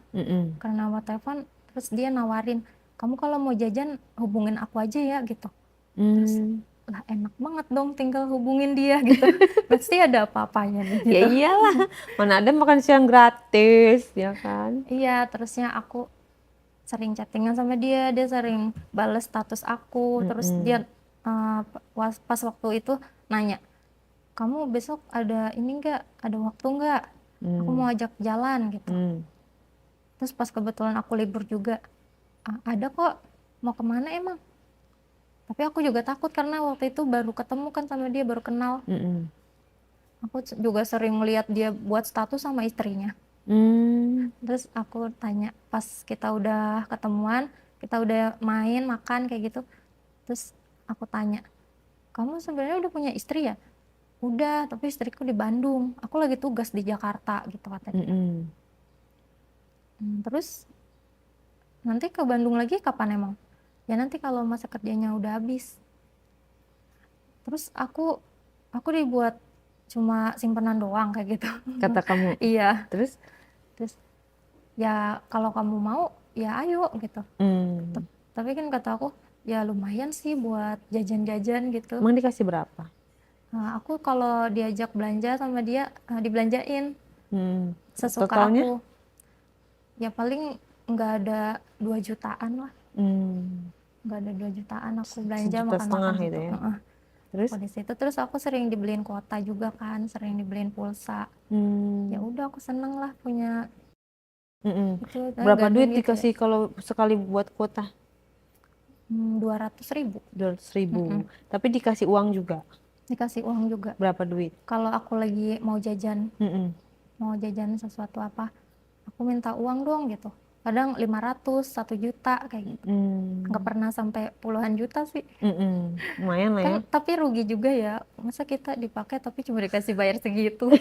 Terus dia nawarin, kamu kalau mau jajan hubungin aku aja ya gitu. Terus lah enak banget dong tinggal hubungin dia gitu. Pasti ada apa-apanya nih Ya gitu. iyalah, mana ada makan siang gratis, ya kan? Iya, terusnya aku sering chattingan sama dia sering bales status aku. Terus dia pas waktu itu nanya, kamu besok ada ini nggak, ada waktu nggak, aku mau ajak jalan gitu. Terus pas kebetulan aku libur juga, ada kok, mau kemana emang? Tapi aku juga takut karena waktu itu baru ketemu kan sama dia, baru kenal. Aku juga sering ngeliat dia buat status sama istrinya. Terus aku tanya pas kita udah ketemuan, kita udah main makan kayak gitu, terus aku tanya, kamu sebenarnya udah punya istri ya? Udah, tapi istriku di Bandung, aku lagi tugas di Jakarta gitu kata dia. Terus nanti ke Bandung lagi kapan emang? Ya nanti kalau masa kerjanya udah habis. Terus aku dibuat cuma simpenan doang kayak gitu. Kata kamu. Iya. Terus? Terus ya kalau kamu mau ya ayo gitu. Tapi kan kata aku ya lumayan sih buat jajan-jajan gitu. Emang dikasih berapa? Nah, aku kalau diajak belanja sama dia dibelanjain sesuka Totalnya? aku. Ya paling nggak ada 2 jutaan lah. Nggak ada 2 jutaan aku belanja 1,5 makan-makan gitu gitu. ya. Terus? Aku di situ terus aku sering dibeliin kuota juga kan, sering dibeliin pulsa. Ya udah aku seneng lah punya itu. Berapa duit gitu dikasih kalau sekali buat kuota? 200.000. 200.000. Tapi dikasih uang juga? Dikasih uang juga. Berapa duit? Kalau aku lagi mau jajan sesuatu apa, aku minta uang dong gitu. Kadang 500, 1 juta kayak gitu. Nggak pernah sampai puluhan juta sih. Lumayan lah ya. Kan tapi rugi juga ya. Masa kita dipakai tapi cuma dikasih bayar segitu.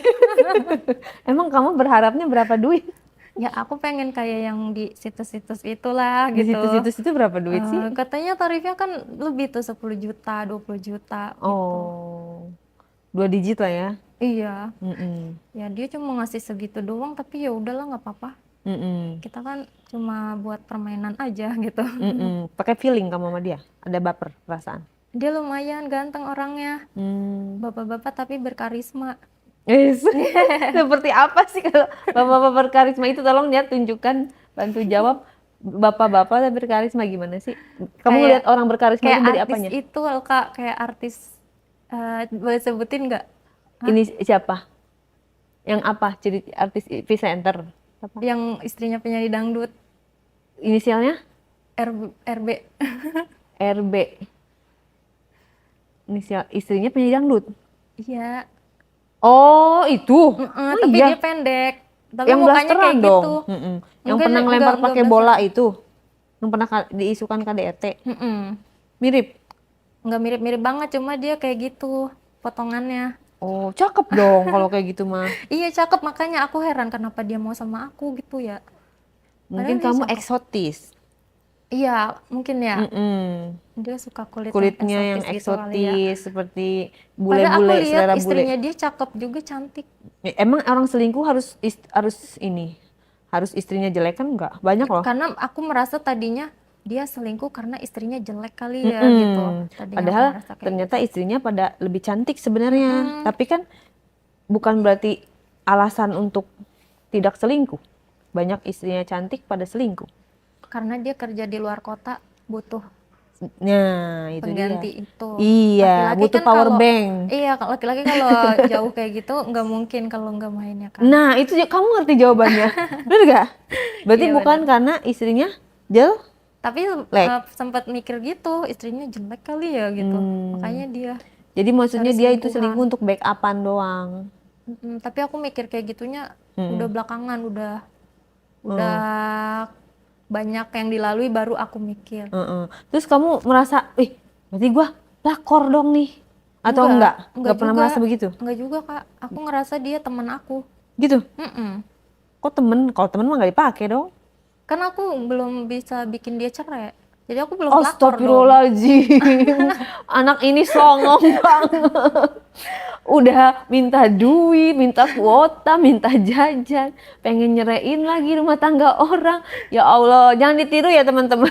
Emang kamu berharapnya berapa duit? Ya aku pengen kayak yang di situs-situs itulah Di gitu. situs-situs itu berapa duit sih? Katanya tarifnya kan lebih tuh 10 juta, 20 juta gitu. Oh, 2 digit lah ya. Iya. Ya dia cuma ngasih segitu doang tapi ya udahlah nggak apa-apa. Kita kan cuma buat permainan aja gitu. Pakai feeling kamu sama dia? Ada baper perasaan? Dia lumayan ganteng orangnya. Bapak-bapak tapi berkarisma. Seperti apa sih kalau bapak-bapak berkarisma itu? Tolong ya tunjukkan, bantu jawab. Bapak-bapak berkarisma gimana sih? Kamu lihat orang berkarisma itu dari apanya? Kayak artis itu loh Kak, kayak artis, boleh sebutin nggak? Ini siapa? Yang apa? Jadi artis presenter? Apa? Yang istrinya penyanyi dangdut. Inisialnya? RB. RB. Inisial istrinya penyanyi dangdut? Iya. Oh, itu. Tapi iya. dia pendek. Tapi Yang mukanya blasteran kayak dong. gitu. Yang Mungkin pernah ngelempar enggak pakai bola itu. Yang pernah diisukan KDRT. Mirip. nggak mirip-mirip banget, cuma dia kayak gitu potongannya. Oh, cakep dong kalau kayak gitu mah. Iya cakep, makanya aku heran kenapa dia mau sama aku gitu ya. Mungkin Padahal dia kamu cakep. eksotis. Iya mungkin ya, Mm-mm. dia suka kulit yang Kulitnya yang eksotis gitu kali ya. eksotis seperti Padahal aku bule-bule, lihat selera bule. istrinya dia cakep juga, cantik. Emang orang selingkuh harus istrinya jelek kan enggak? Banyak loh. Karena aku merasa tadinya dia selingkuh karena istrinya jelek kali ya gitu. Mm-mm. Tadinya aku Padahal merasa kayak ternyata gitu. istrinya pada lebih cantik sebenarnya. Tapi kan bukan berarti alasan untuk tidak selingkuh. Banyak istrinya cantik pada selingkuh. Karena dia kerja di luar kota, butuh Nah, itu dia. pengganti itu. Iya, Laki-laki butuh kan power kalau bank. iya, laki-laki kalau jauh kayak gitu nggak mungkin kalau nggak mainnya kan. Nah, itu kamu ngerti jawabannya. Bener gak? Berarti Iya bukan benar. karena istrinya jelek. Tapi sempat mikir gitu, istrinya jelek kali ya gitu. Makanya dia Jadi maksudnya cari dia itu selingkuhan. selingkuh untuk backupan doang. Tapi aku mikir kayak gitunya Mm. udah belakangan, udah banyak yang dilalui baru aku mikir. Heeh. Terus kamu merasa, berarti gua lakor dong nih. Atau enggak? Enggak pernah juga. merasa begitu? Enggak juga Kak. Aku ngerasa dia teman aku. Gitu? Mm-mm. Kok temen? Kalau temen mah nggak dipakai dong. Kan aku belum bisa bikin dia cerai. Jadi aku belum pelakor dong. Astagfirullahaladzim. Anak ini songong banget. Udah minta duit, minta kuota, minta jajan. Pengen nyerain lagi rumah tangga orang. Ya Allah, jangan ditiru ya teman-teman.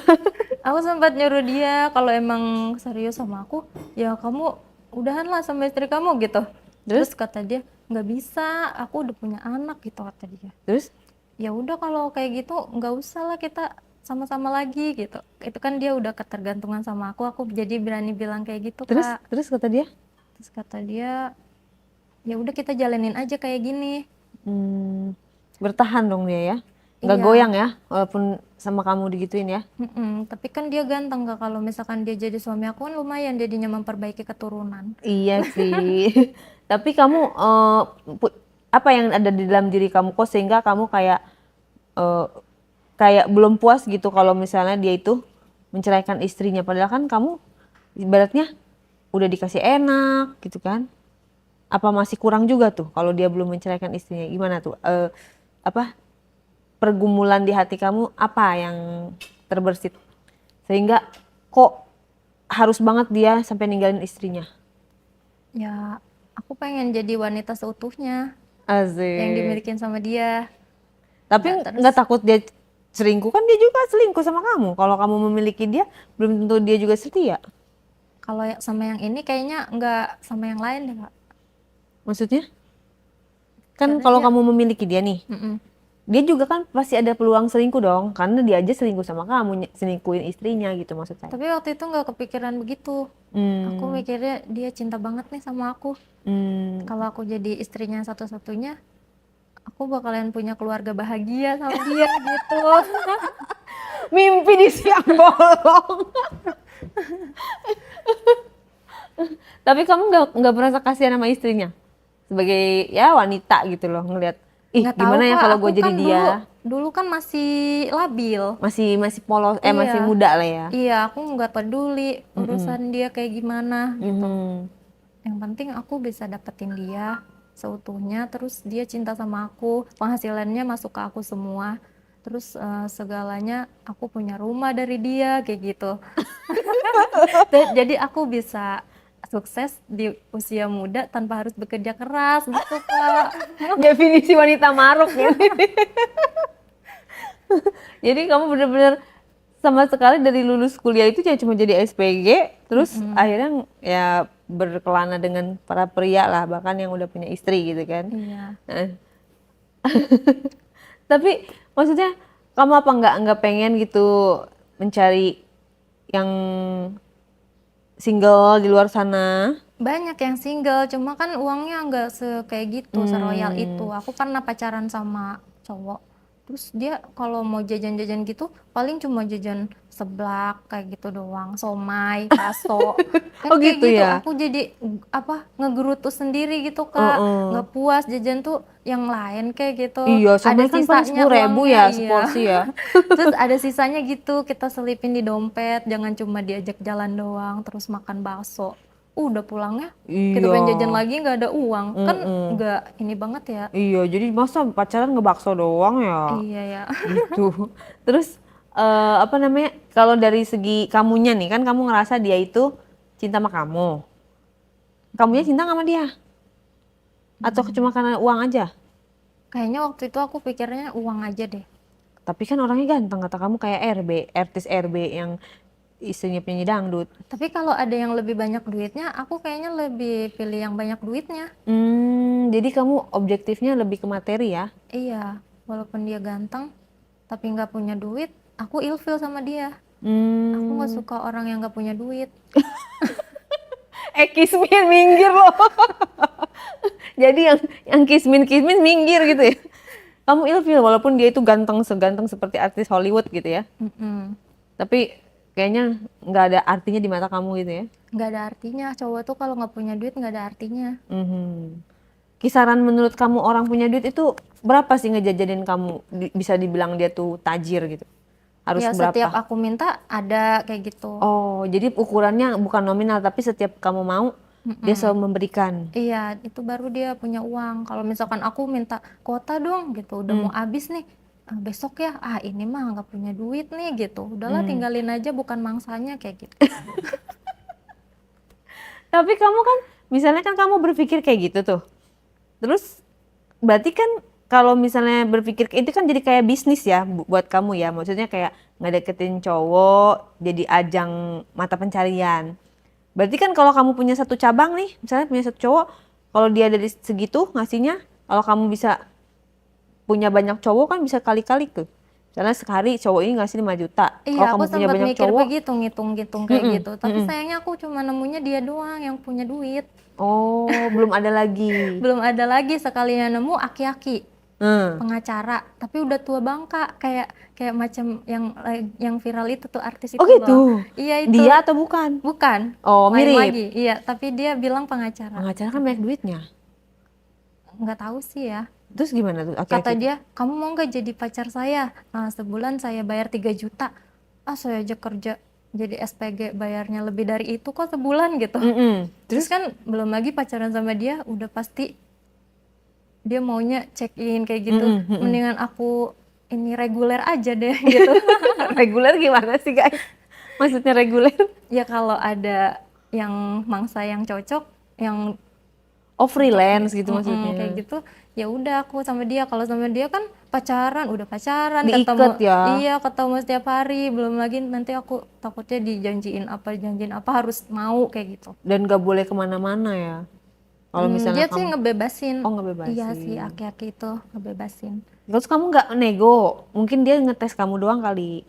Aku sempat nyuruh dia kalau emang serius sama aku, ya kamu udahan lah sama istri kamu gitu. Terus? Terus kata dia, nggak bisa, aku udah punya anak gitu kata dia. Terus? Ya udah kalau kayak gitu nggak usah lah kita sama-sama lagi gitu. Itu kan dia udah ketergantungan sama aku jadi berani bilang kayak gitu Terus? Kak. Terus kata dia? Terus kata dia, ya udah kita jalanin aja kayak gini. Bertahan dong dia ya. Nggak Iya. goyang ya, walaupun sama kamu digituin ya. Tapi kan dia ganteng Kak, kalau misalkan dia jadi suami aku kan lumayan jadinya memperbaiki keturunan. Iya sih. Tapi kamu apa yang ada di dalam diri kamu kok sehingga kamu eh, kayak belum puas gitu kalau misalnya dia itu menceraikan istrinya, padahal kan kamu ibaratnya udah dikasih enak gitu kan? Apa masih kurang juga tuh kalau dia belum menceraikan istrinya? Gimana tuh? Apa pergumulan di hati kamu apa yang terbersit sehingga kok harus banget dia sampai ninggalin istrinya? Ya, aku pengen jadi wanita seutuhnya yang Asik. dimilikin sama dia. Tapi Nggak terus nggak takut dia selingkuh, kan dia juga selingkuh sama kamu. Kalau kamu memiliki dia, belum tentu dia juga setia. kalau sama yang ini kayaknya nggak sama yang lain deh Kak. Maksudnya? Kan Karena kalau dia kamu memiliki dia nih, dia juga kan pasti ada peluang selingkuh dong. Karena dia aja selingkuh sama kamu, selingkuhin istrinya gitu maksud saya. Tapi waktu itu nggak kepikiran begitu. Aku mikirnya dia cinta banget nih sama aku. Kalau aku jadi istrinya satu-satunya, aku bakalan punya keluarga bahagia sama dia gitu. Mimpi di siang bolong. Tapi kamu nggak merasa kasihan sama istrinya sebagai ya wanita gitu loh, ngelihat Nggak tahu gimana ya Kak, kalau aku gue jadi kan dia. dulu kan masih labil. Masih polos, masih Iya. muda lah ya. Iya, aku nggak peduli urusan dia kayak gimana gitu. Yang penting aku bisa dapetin dia seutuhnya, terus dia cinta sama aku, penghasilannya masuk ke aku semua, terus segalanya aku punya rumah dari dia kayak gitu. Jadi aku bisa sukses di usia muda tanpa harus bekerja keras gitu Kak. Definisi wanita maruk ya. Jadi kamu bener-bener sama sekali dari lulus kuliah itu cuma jadi SPG, terus akhirnya ya berkelana dengan para pria lah, bahkan yang udah punya istri gitu kan. Iya. Tapi maksudnya kamu apa nggak pengen gitu mencari yang single di luar sana? Banyak yang single, cuma kan uangnya nggak kayak gitu, seroyal itu. Aku pernah pacaran sama cowok, Terus dia kalau mau jajan-jajan gitu paling cuma jajan seblak kayak gitu doang, somai, bakso. Oh Kan kayak gitu gitu ya? aku jadi ngegerutu sendiri gitu Kak. Heeh. Nggak puas jajan tuh yang lain kayak gitu. Iya, Ada somai kan paling sisanya 10.000 uangnya, ya iya. seporsi ya. Terus ada sisanya gitu kita selipin di dompet, jangan cuma diajak jalan doang terus makan bakso. Udah pulangnya kita Iya. pengen jajan lagi nggak ada uang. Kan Mm-mm. nggak ini banget ya. Iya, jadi masa pacaran ngebakso doang ya? Iya ya. Gitu. Terus apa namanya? Kalau dari segi kamunya nih, kan kamu ngerasa dia itu cinta sama kamu. Kamunya cinta nggak sama dia? Atau cuma karena uang aja? Kayaknya waktu itu aku pikirnya uang aja deh. Tapi kan orangnya ganteng, kata kamu kayak RB, artis RB yang istrinya penyanyi dangdut. Tapi kalau ada yang lebih banyak duitnya, aku kayaknya lebih pilih yang banyak duitnya. Jadi kamu objektifnya lebih ke materi ya? Iya, walaupun dia ganteng, tapi nggak punya duit, aku ilfil sama dia. Aku nggak Hmm. suka orang yang nggak punya duit. Kismin minggir loh. Jadi yang kismin minggir gitu ya. Kamu ilfil walaupun dia itu ganteng seganteng seperti artis Hollywood gitu ya. Mm-mm. Tapi kayaknya nggak ada artinya di mata kamu gitu ya. Nggak ada artinya, cowok tuh kalau nggak punya duit nggak ada artinya. Mhm. Kisaran menurut kamu orang punya duit itu berapa sih ngejajanin kamu bisa dibilang dia tuh tajir gitu? Harus Ya setiap berapa? aku minta ada kayak gitu. Oh, jadi ukurannya bukan nominal tapi setiap kamu mau dia Mm-mm. selalu memberikan. Iya, itu baru dia punya uang. Kalau misalkan aku minta kuota dong gitu, udah Hmm. mau habis nih, besok ya, ini mah nggak punya duit nih gitu. Udahlah Hmm. tinggalin aja bukan mangsanya kayak gitu. Tapi kamu kan misalnya kan kamu berpikir kayak gitu tuh. Terus berarti kan kalau misalnya berpikir itu kan jadi kayak bisnis ya buat kamu ya. Maksudnya kayak ngedeketin cowok jadi ajang mata pencarian. Berarti kan kalau kamu punya satu cabang nih, misalnya punya satu cowok, kalau dia dari segitu ngasihnya, kalau kamu bisa punya banyak cowok kan bisa kali-kali tuh. Misalnya sekali cowok ini ngasih 5 juta. Kalau Iya, kamu aku punya sempat banyak mikir cowok, begitu, ngitung-ngitung kayak mm-mm, gitu. Tapi mm-mm. sayangnya aku cuma nemunya dia doang yang punya duit. Oh, belum ada lagi. Belum ada lagi sekalinya nemu aki-aki Hmm. pengacara, tapi udah tua bangka kayak kayak macam yang viral itu tuh artis Oh itu gitu. loh. Iya itu. Dia atau bukan? Bukan, Oh, lain mirip. lagi. Iya, tapi dia bilang pengacara. Pengacara kan banyak duitnya. Nggak tahu sih ya. Terus gimana tuh Kata aki-aki itu? dia, kamu mau nggak jadi pacar saya? Sebulan saya bayar 3 juta. Saya aja kerja jadi SPG bayarnya lebih dari itu kok sebulan gitu. Mm-mm. Terus kan belum lagi pacaran sama dia, udah pasti dia maunya check in kayak gitu. Mm-mm, mm-mm. Mendingan aku ini reguler aja deh gitu. Reguler gimana sih guys? Maksudnya reguler? Ya kalau ada yang mangsa yang cocok, yang Oh freelance gitu kayak maksudnya. gitu, ya udah aku sama dia. Kalau sama dia kan pacaran, udah pacaran, Diikat ketemu, ya. iya ketemu setiap hari. Belum lagi nanti aku takutnya dijanjiin apa harus mau kayak gitu. Dan gak boleh kemana-mana ya. Kalau misalnya Dia sih kamu, ngebebasin. oh Iya sih, ngebebasin. aki-aki itu ngebebasin. Terus kamu nggak nego? Mungkin dia ngetes kamu doang kali.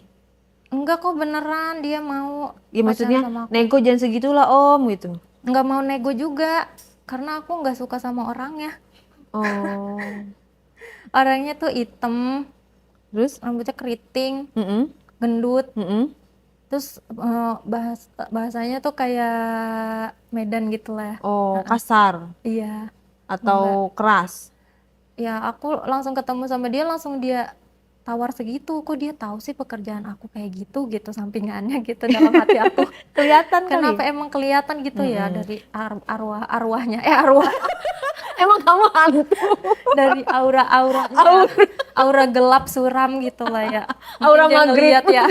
Enggak kok beneran dia mau Ya pacaran maksudnya sama aku. nego jangan segitulah om gitu. Enggak mau nego juga, karena aku nggak suka sama orangnya. Oh. Orangnya tuh hitam, Terus? rambutnya keriting, Mm-mm, gendut. mm-mm. Terus bahasanya tuh kayak Medan gitu lah. Oh kasar Iya, enggak. atau keras? Ya aku langsung ketemu sama dia, langsung dia tawar segitu. Kok dia tahu sih pekerjaan aku kayak gitu gitu sampingannya gitu dalam hati aku. Kelihatan kali. Kenapa emang kelihatan gitu ya Mm-mm. dari arwahnya arwah Emang kamu hantu? dari aura-auranya. Aura gelap suram gitu lah ya. Mungkin Aura dia maghrib. ngeliat ya.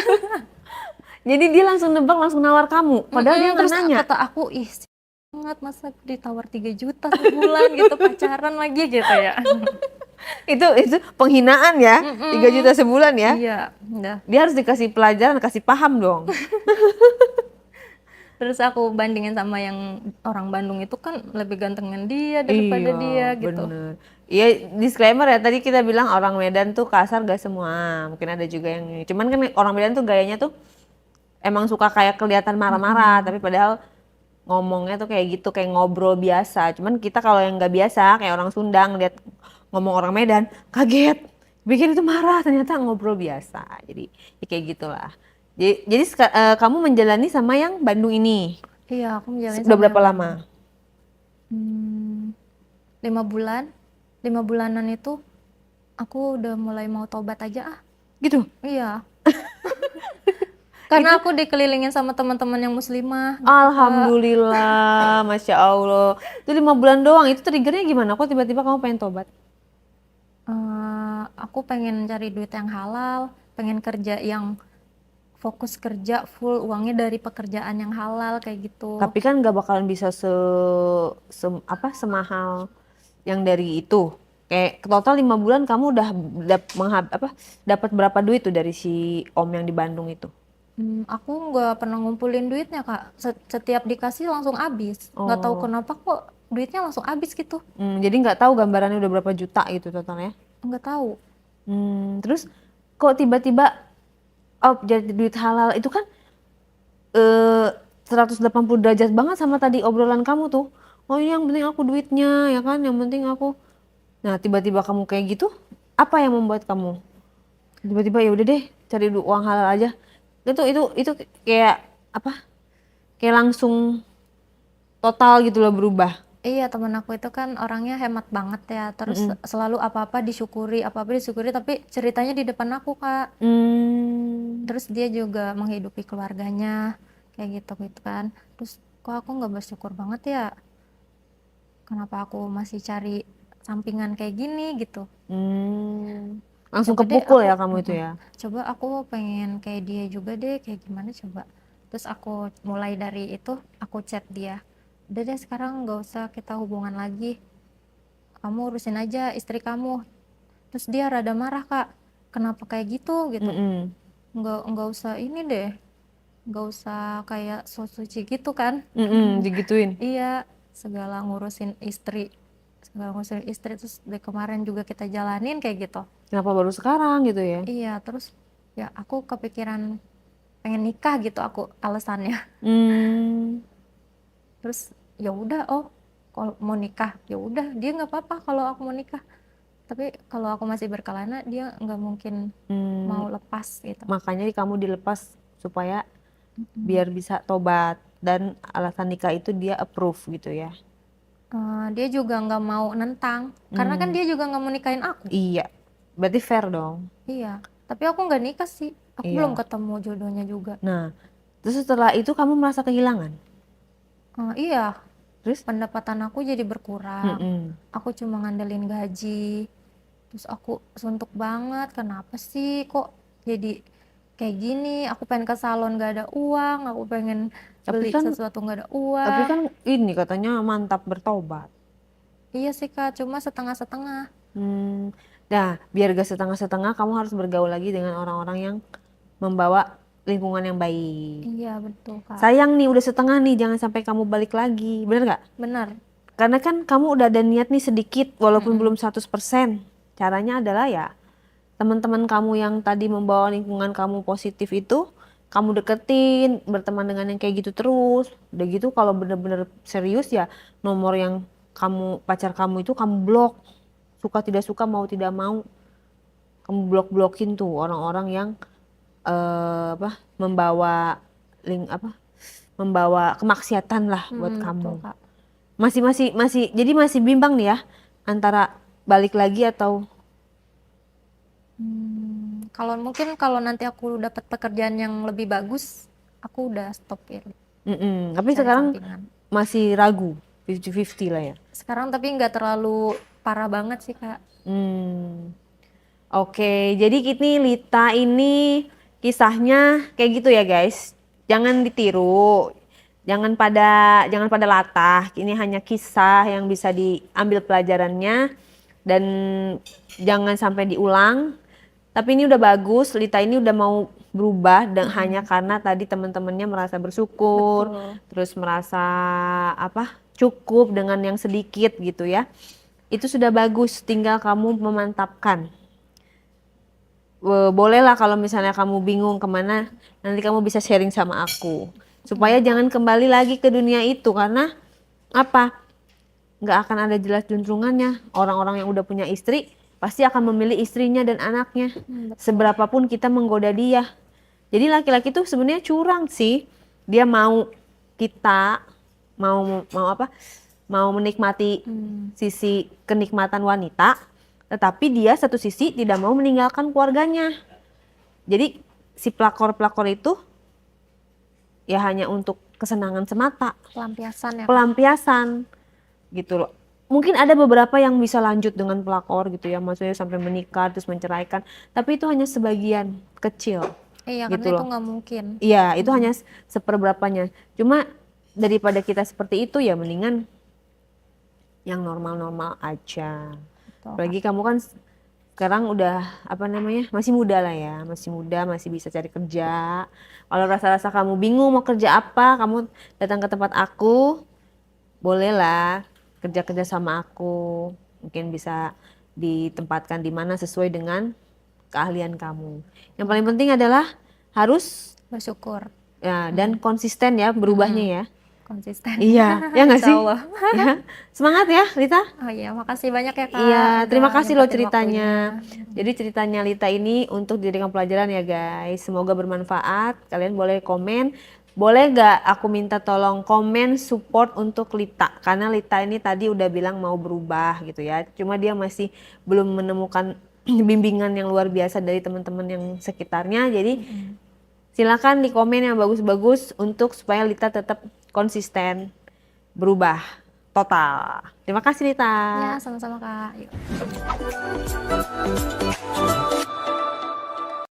Jadi dia langsung nebak, langsung nawar kamu. Padahal dia nggak Terus nanya. kata aku, ih banget masa ditawar 3 juta sebulan gitu pacaran lagi gitu ya. Itu penghinaan ya. 3 juta sebulan ya. Iya, udah. Dia harus dikasih pelajaran, kasih paham dong. Terus aku bandingin sama yang orang Bandung itu kan lebih gantengin dia daripada Iya, dia gitu. bener. Iya, disclaimer ya, tadi kita bilang orang Medan tuh kasar gak semua. Mungkin ada juga yang ini. Cuman kan orang Medan tuh gayanya tuh emang suka kayak kelihatan marah-marah, tapi padahal ngomongnya tuh kayak gitu, kayak ngobrol biasa. Cuman kita kalau yang nggak biasa, kayak orang Sunda ngeliat ngomong orang Medan, kaget. Pikir itu marah, ternyata ngobrol biasa. Jadi ya kayak gitulah. Jadi kamu menjalani sama yang Bandung ini Iya, aku menjalani udah sama berapa yang lama? Bandung. 5 bulan. 5 bulanan itu aku udah mulai mau tobat aja ah. Gitu. Iya. Karena aku dikelilingin sama teman-teman yang muslimah gitu, Kak. Alhamdulillah, Masya Allah. Itu 5 bulan doang, itu triggernya gimana? Kok tiba-tiba kamu pengen tobat? Aku pengen cari duit yang halal, pengen kerja yang fokus kerja full uangnya dari pekerjaan yang halal kayak gitu. Tapi kan nggak bakalan bisa semahal yang dari itu. Kayak total 5 bulan kamu udah dapat berapa duit tuh dari si Om yang di Bandung itu? Aku nggak pernah ngumpulin duitnya, Kak. Setiap dikasih langsung habis. Nggak tahu Oh. kenapa kok duitnya langsung habis gitu. Jadi nggak tahu gambarannya udah berapa juta gitu totalnya. Nggak tahu. Terus kok tiba-tiba jadi duit halal itu kan eh 180 derajat banget sama tadi obrolan kamu tuh. Oh ini yang penting aku duitnya ya kan, yang penting aku. Nah tiba-tiba kamu kayak gitu, apa yang membuat kamu tiba-tiba ya udah deh cari uang halal aja? Itu kayak apa? Kayak langsung total gitu loh berubah. Iya, temen aku itu kan orangnya hemat banget ya. Terus Mm-mm. selalu apa-apa disyukuri, tapi ceritanya di depan aku, Kak. Hmm. Terus dia juga menghidupi keluarganya kayak gitu gitu kan. Terus kok aku nggak bersyukur banget ya? Kenapa aku masih cari sampingan kayak gini gitu? Langsung Coba deh kepukul aku ya kamu itu ya. coba aku pengen kayak dia juga deh, kayak gimana coba. Terus aku mulai dari itu, aku chat dia, udah deh sekarang nggak usah kita hubungan lagi, kamu urusin aja istri kamu. Terus dia rada marah, Kak, kenapa kayak gitu. Mm-mm. Nggak usah ini deh, nggak usah kayak so suci gitu kan. Digituin. Iya, segala ngurusin istri terus dari kemarin juga kita jalanin kayak gitu. Kenapa baru sekarang gitu ya? Iya, terus ya aku kepikiran pengen nikah gitu aku alasannya. Hmm. Terus ya udah, oh kalau mau nikah ya udah, dia nggak apa-apa kalau aku mau nikah. Tapi kalau aku masih berkelana dia nggak mungkin Hmm. mau lepas gitu. Makanya kamu dilepas supaya biar bisa tobat dan alasan nikah itu dia approve gitu ya. Dia juga nggak mau nentang, karena kan dia juga nggak mau nikahin aku. Iya, berarti fair dong. Iya, tapi aku nggak nikah sih. Aku belum Iya. ketemu jodohnya juga. Nah, terus setelah itu kamu merasa kehilangan. Iya, Terus? pendapatan aku jadi berkurang. Mm-mm. Aku cuma ngandelin gaji. Terus aku suntuk banget. Kenapa sih kok jadi kayak gini? Aku pengen ke salon gak ada uang. Aku pengen Tapi beli kan, sesuatu gak ada tapi uang. kan ini katanya mantap bertobat. Iya sih, Kak, cuma setengah-setengah. Hmm. Nah, biar gak setengah-setengah, kamu harus bergaul lagi dengan orang-orang yang membawa lingkungan yang baik. Iya betul, Kak. Sayang nih, udah setengah nih, jangan sampai kamu balik lagi. Bener gak? Benar. Karena kan kamu udah ada niat nih sedikit, walaupun belum 100%. Caranya adalah ya, teman-teman kamu yang tadi membawa lingkungan kamu positif itu, kamu deketin, berteman dengan yang kayak gitu terus. Udah gitu kalau bener-bener serius ya, nomor yang pacar kamu itu kamu blok. Suka tidak suka, mau tidak mau, kamu blok-blokin tuh orang-orang yang membawa membawa kemaksiatan lah buat Betul, kamu. Kak. Jadi masih bimbang nih ya antara balik lagi atau Kalau mungkin kalau nanti aku dapat pekerjaan yang lebih bagus, aku udah stop ya tapi cari sekarang sampingan. masih ragu 50-50 lah ya. Sekarang tapi nggak terlalu parah banget sih, Kak. Oke, jadi ini Lita ini kisahnya kayak gitu ya guys. Jangan ditiru. Jangan pada latah. Ini hanya kisah yang bisa diambil pelajarannya dan jangan sampai diulang. Tapi ini udah bagus, Lita ini udah mau berubah dan hanya karena tadi teman-temannya merasa bersyukur, Betul. terus merasa cukup dengan yang sedikit gitu ya. Itu sudah bagus, tinggal kamu memantapkan. Bolehlah kalau misalnya kamu bingung kemana, nanti kamu bisa sharing sama aku. Supaya jangan kembali lagi ke dunia itu, karena apa? Nggak akan ada jelas juntrungannya. Orang-orang yang udah punya istri, pasti akan memilih istrinya dan anaknya. Seberapapun kita menggoda dia. Jadi laki-laki tuh sebenarnya curang sih. Dia mau kita mau apa? Mau menikmati sisi kenikmatan wanita, tetapi dia satu sisi tidak mau meninggalkan keluarganya. Jadi si pelakor-pelakor itu ya hanya untuk kesenangan semata, Pelampiasan ya. pelampiasan gitu loh. Mungkin ada beberapa yang bisa lanjut dengan pelakor gitu ya, maksudnya sampai menikah terus menceraikan, tapi itu hanya sebagian kecil. Iya, Gitu karena itu loh. nggak mungkin. Iya, itu hanya seperberapanya. Cuma daripada kita seperti itu ya mendingan yang normal-normal aja. Betul. Apalagi kamu kan sekarang udah apa namanya, masih muda lah ya, masih muda, masih bisa cari kerja. Kalau rasa-rasa kamu bingung mau kerja apa, kamu datang ke tempat aku, bolehlah kerja-kerja sama aku. Mungkin bisa ditempatkan di mana sesuai dengan keahlian kamu. Yang paling penting adalah harus Bersyukur, ya dan konsisten ya berubahnya ya. konsisten. Iya, ya nggak sih? Insya Allah. Ya. Semangat ya, Lita. Oh iya, makasih banyak ya Kak. Iya, terima udah kasih loh nyempetin ceritanya. waktunya. Jadi ceritanya Lita ini untuk dijadikan pelajaran ya guys. Semoga bermanfaat. Kalian boleh komen. Boleh nggak aku minta tolong komen support untuk Lita. Karena Lita ini tadi udah bilang mau berubah gitu ya. Cuma dia masih belum menemukan bimbingan yang luar biasa dari teman-teman yang sekitarnya. Jadi silakan di komen yang bagus-bagus untuk supaya Lita tetap konsisten berubah total. Terima kasih Lita. Ya, sama-sama Kak. Yuk.